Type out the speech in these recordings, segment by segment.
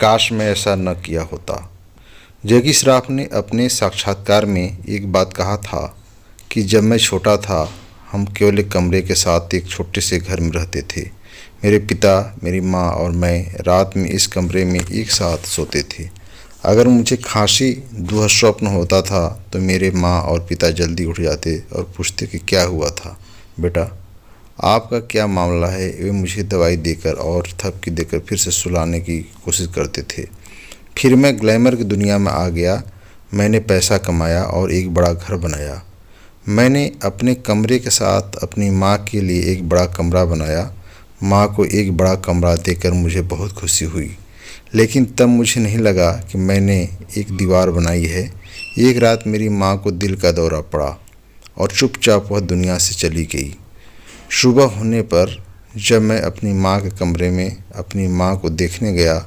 काश मैं ऐसा न किया होता। जैकी श्रॉफ ने अपने साक्षात्कार में एक बात कहा था कि जब मैं छोटा था हम केवल एक कमरे के साथ एक छोटे से घर में रहते थे। मेरे पिता, मेरी माँ और मैं रात में इस कमरे में एक साथ सोते थे। अगर मुझे खांसी दुस्वप्न होता था तो मेरे माँ और पिता जल्दी उठ जाते और पूछते कि क्या हुआ था बेटा, आपका क्या मामला है। वे मुझे दवाई देकर और थपकी देकर फिर से सुलाने की कोशिश करते थे। फिर मैं ग्लैमर की दुनिया में आ गया। मैंने पैसा कमाया और एक बड़ा घर बनाया। मैंने अपने कमरे के साथ अपनी माँ के लिए एक बड़ा कमरा बनाया। माँ को एक बड़ा कमरा देकर मुझे बहुत खुशी हुई, लेकिन तब मुझे नहीं लगा कि मैंने एक दीवार बनाई है। एक रात मेरी माँ को दिल का दौरा पड़ा और चुपचाप वह दुनिया से चली गई। सुबह होने पर जब मैं अपनी माँ के कमरे में अपनी माँ को देखने गया,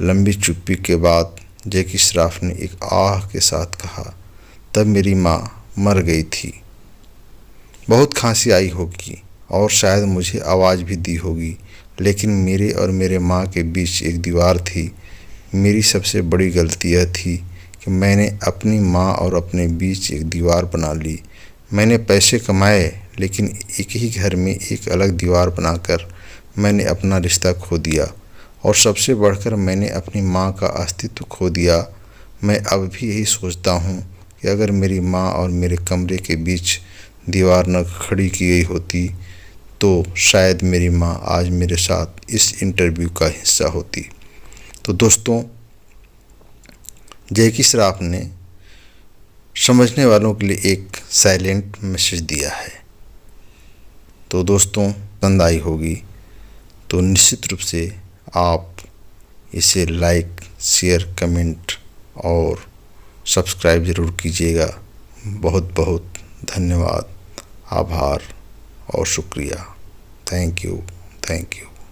लंबी चुप्पी के बाद जैकी श्रॉफ ने एक आह के साथ कहा, तब मेरी माँ मर गई थी। बहुत खांसी आई होगी और शायद मुझे आवाज़ भी दी होगी, लेकिन मेरे और मेरे माँ के बीच एक दीवार थी। मेरी सबसे बड़ी गलती यह थी कि मैंने अपनी माँ और अपने बीच एक दीवार बना ली। मैंने पैसे कमाए, लेकिन एक ही घर में एक अलग दीवार बनाकर मैंने अपना रिश्ता खो दिया, और सबसे बढ़कर मैंने अपनी माँ का अस्तित्व खो दिया। मैं अब भी यही सोचता हूँ कि अगर मेरी माँ और मेरे कमरे के बीच दीवार न खड़ी की गई होती तो शायद मेरी माँ आज मेरे साथ इस इंटरव्यू का हिस्सा होती। तो दोस्तों, जैकी श्रॉफ ने समझने वालों के लिए एक साइलेंट मैसेज दिया है। तो दोस्तों, पसंद आई होगी तो निश्चित रूप से आप इसे लाइक, शेयर, कमेंट और सब्सक्राइब ज़रूर कीजिएगा। बहुत बहुत धन्यवाद, आभार और शुक्रिया। Thank you.